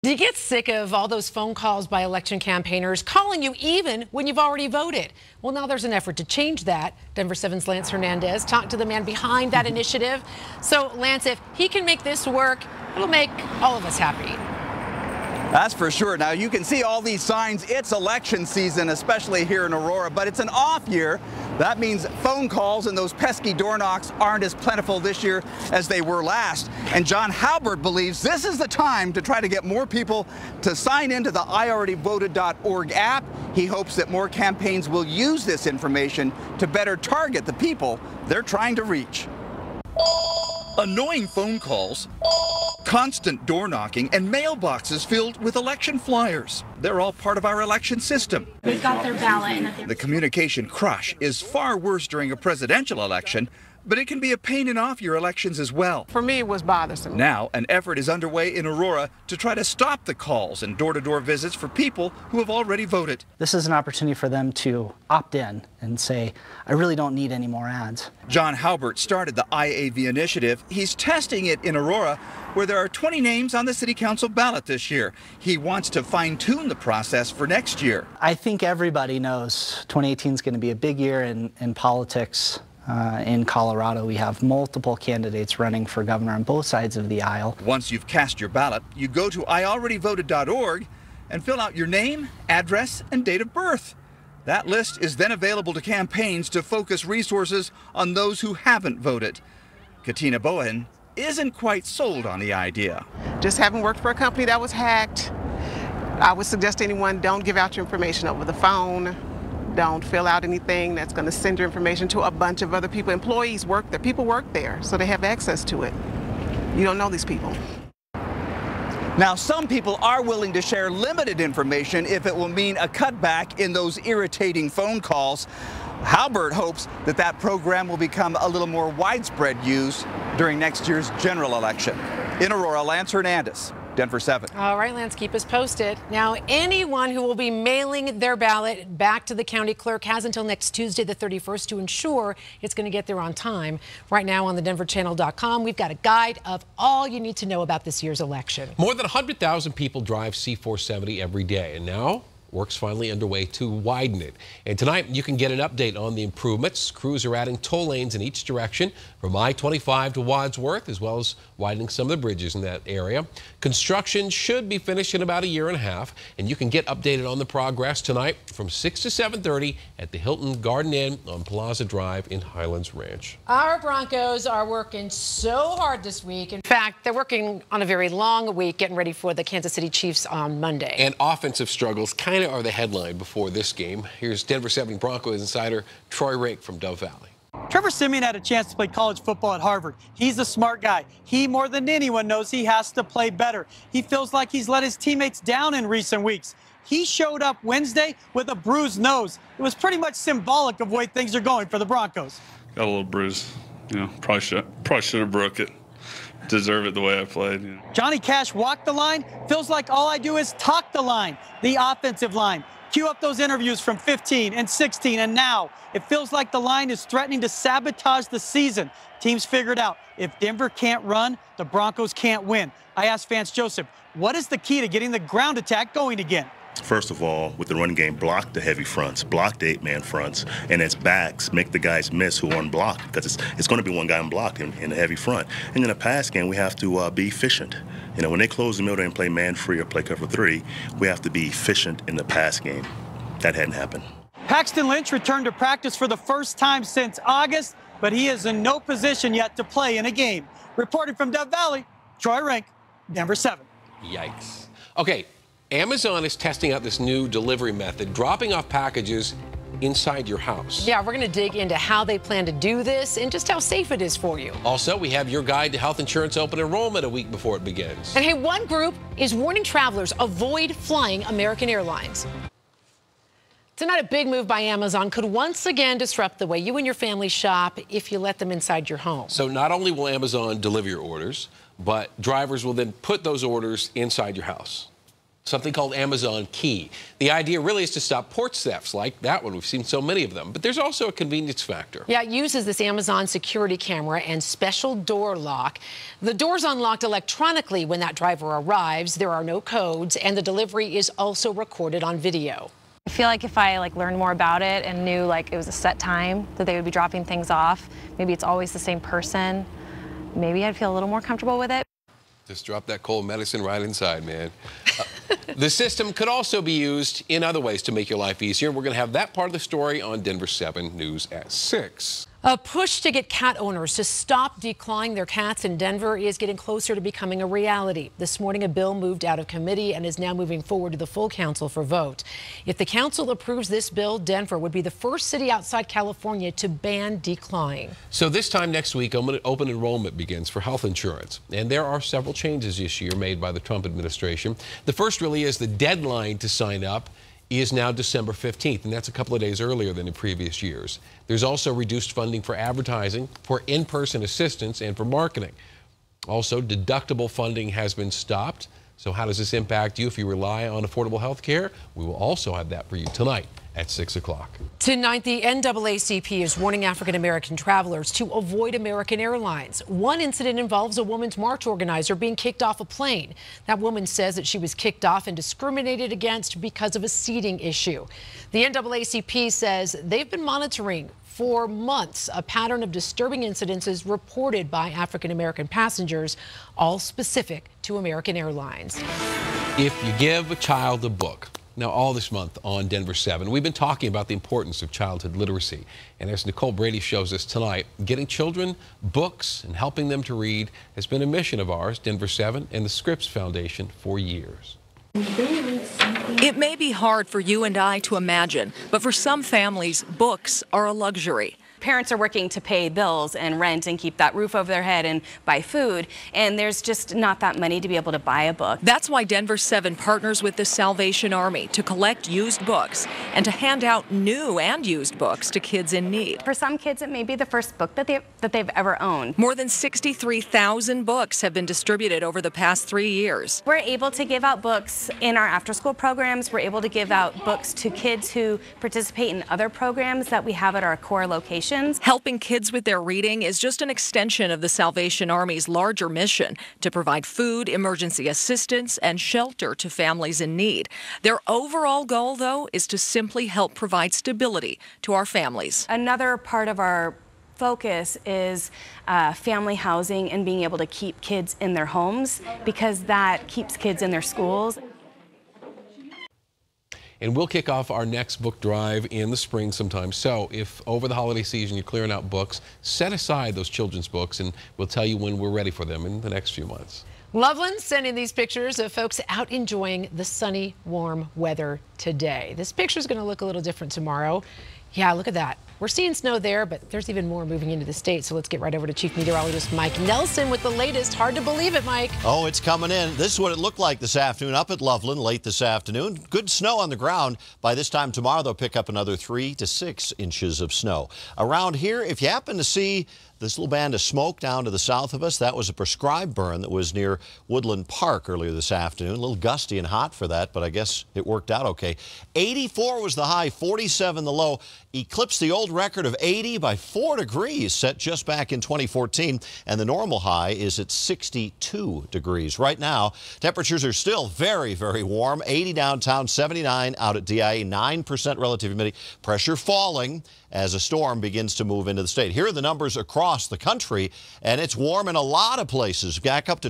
Do you get sick of all those phone calls by election campaigners calling you even when you've already voted? Well, now there's an effort to change that. Denver 7's Lance Hernandez talked to the man behind that initiative. So, Lance, if he can make this work, it'll make all of us happy. That's for sure. Now, you can see all these signs. It's election season, especially here in Aurora, but it's an off year. That means phone calls and those pesky door knocks aren't as plentiful this year as they were last. And John Halbert believes this is the time to try to get more people to sign into the IalreadyVoted.org app. He hopes that more campaigns will use this information to better target the people they're trying to reach. Annoying phone calls, constant door knocking, and mailboxes filled with election flyers. They're all part of our election system. They've got their ballot. The communication crush is far worse during a presidential election, but it can be a pain in off-year elections as well. For me, it was bothersome. Now, an effort is underway in Aurora to try to stop the calls and door-to-door visits for people who have already voted. This is an opportunity for them to opt in and say, I really don't need any more ads. John Halbert started the IAV initiative. He's testing it in Aurora, where there are 20 names on the city council ballot this year. He wants to fine-tune the process for next year. I think everybody knows 2018 is going to be a big year in politics. In Colorado, we have multiple candidates running for governor on both sides of the aisle. Once you've cast your ballot, you go to IalreadyVoted.org and fill out your name, address, and date of birth. That list is then available to campaigns to focus resources on those who haven't voted. Katina Bowen isn't quite sold on the idea. Just having worked for a company that was hacked, I would suggest to anyone, don't give out your information over the phone. Don't fill out anything that's going to send your information to a bunch of other people. Employees work there, people work there, so they have access to it. You don't know these people. Now, some people are willing to share limited information if it will mean a cutback in those irritating phone calls. Halbert hopes that that program will become a little more widespread use during next year's general election. In Aurora, Lance Hernandez, Denver 7. All right, Lance, keep us posted. Now, anyone who will be mailing their ballot back to the county clerk has until next Tuesday, the 31st, to ensure it's going to get there on time. Right now on the denverchannel.com, we've got a guide of all you need to know about this year's election. More than 100,000 people drive C-470 every day, and now work's finally underway to widen it. And tonight, you can get an update on the improvements. Crews are adding toll lanes in each direction from I-25 to Wadsworth, as well as widening some of the bridges in that area. Construction should be finished in about a year and a half, and you can get updated on the progress tonight from 6 to 7:30 at the Hilton Garden Inn on Plaza Drive in Highlands Ranch. Our Broncos are working so hard this week. In fact, they're working on a very long week, getting ready for the Kansas City Chiefs on Monday. And offensive struggles kind of are the headline before this game. Here's Denver 7 Broncos insider Troy Rake from Dove Valley. Trevor Siemian had a chance to play college football at Harvard. He's a smart guy. He, more than anyone, knows he has to play better. He feels like he's let his teammates down in recent weeks. He showed up Wednesday with a bruised nose. It was pretty much symbolic of the way things are going for the Broncos. Got a little bruise. You know, probably should have broke it. Deserve it the way I played. You know. Johnny Cash walked the line. Feels like all I do is talk the line, the offensive line. Cue up those interviews from 15 and 16, and now it feels like the line is threatening to sabotage the season. Teams figured out if Denver can't run, the Broncos can't win. I asked Vance Joseph, what is the key to getting the ground attack going again? First of all, with the run game, block the heavy fronts, block the 8-man fronts, and its backs make the guys miss who aren't blocked, because it's going to be one guy unblocked in the heavy front. And in the pass game, we have to be efficient. You know, when they close the middle and play man-free or play cover 3, we have to be efficient in the pass game. That hadn't happened. Paxton Lynch returned to practice for the first time since August, but he is in no position yet to play in a game. Reporting from Dove Valley, Troy Rake, Denver 7. Yikes. Okay. Amazon is testing out this new delivery method, dropping off packages inside your house. Yeah, we're going to dig into how they plan to do this and just how safe it is for you. Also, we have your guide to health insurance open enrollment a week before it begins. And hey, one group is warning travelers avoid flying American Airlines. Tonight, a big move by Amazon could once again disrupt the way you and your family shop if you let them inside your home. So not only will Amazon deliver your orders, but drivers will then put those orders inside your house. Something called Amazon Key. The idea really is to stop porch thefts like that one. We've seen so many of them. But there's also a convenience factor. Yeah, it uses this Amazon security camera and special door lock. The door's unlocked electronically when that driver arrives. There are no codes, and the delivery is also recorded on video. I feel like if I learned more about it and knew it was a set time that they would be dropping things off, maybe it's always the same person, maybe I'd feel a little more comfortable with it. Just drop that cold medicine right inside, man. The system could also be used in other ways to make your life easier. We're going to have that part of the story on Denver 7 News at 6. A push to get cat owners to stop declawing their cats in Denver is getting closer to becoming a reality. This morning, a bill moved out of committee and is now moving forward to the full council for vote. If the council approves this bill, Denver would be the first city outside California to ban declawing. So this time next week, open enrollment begins for health insurance. And there are several changes this year made by the Trump administration. The first really is the deadline to sign up is now December 15th, and that's a couple of days earlier than in previous years. There's also reduced funding for advertising, for in-person assistance, and for marketing. Also, deductible funding has been stopped. So how does this impact you if you rely on affordable health care? We will also have that for you tonight at 6 o'clock. Tonight, the NAACP is warning African-American travelers to avoid American Airlines. One incident involves a woman's march organizer being kicked off a plane. That woman says that she was kicked off and discriminated against because of a seating issue. The NAACP says they've been monitoring for months a pattern of disturbing incidences reported by African-American passengers, all specific to American Airlines. If you give a child a book, now all this month on Denver 7, we've been talking about the importance of childhood literacy. And as Nicole Brady shows us tonight, getting children books and helping them to read has been a mission of ours, Denver 7 and the Scripps Foundation, for years. It may be hard for you and I to imagine, but for some families, books are a luxury. Parents are working to pay bills and rent and keep that roof over their head and buy food, and there's just not that money to be able to buy a book. That's why Denver 7 partners with the Salvation Army to collect used books and to hand out new and used books to kids in need. For some kids, it may be the first book that they've ever owned. More than 63,000 books have been distributed over the past 3 years. We're able to give out books in our after-school programs. We're able to give out books to kids who participate in other programs that we have at our core locations. Helping kids with their reading is just an extension of the Salvation Army's larger mission to provide food, emergency assistance, and shelter to families in need. Their overall goal, though, is to simply help provide stability to our families. Another part of our focus is family housing and being able to keep kids in their homes, because that keeps kids in their schools. And we'll kick off our next book drive in the spring sometime. So if over the holiday season you're clearing out books, set aside those children's books and we'll tell you when we're ready for them in the next few months. Loveland sending these pictures of folks out enjoying the sunny, warm weather today. This picture is going to look a little different tomorrow. Yeah, look at that. We're seeing snow there, but there's even more moving into the state. So let's get right over to Chief Meteorologist Mike Nelson with the latest. Hard to believe it, Mike. Oh, it's coming in. This is what it looked like this afternoon up at Loveland late this afternoon. Good snow on the ground. By this time tomorrow, they'll pick up another 3 to 6 inches of snow. Around here, if you happen to see this little band of smoke down to the south of us, that was a prescribed burn that was near Woodland Park earlier this afternoon. A little gusty and hot for that, but I guess it worked out okay. 84 was the high, 47 the low. Eclipsed the old record of 80 by 4 degrees set just back in 2014, and the normal high is at 62 degrees. Right now, temperatures are still very, very warm. 80 downtown, 79 out at DIA, 9% relative humidity. Pressure falling as a storm begins to move into the state. Here are the numbers across the country, and it's warm in a lot of places. Back up to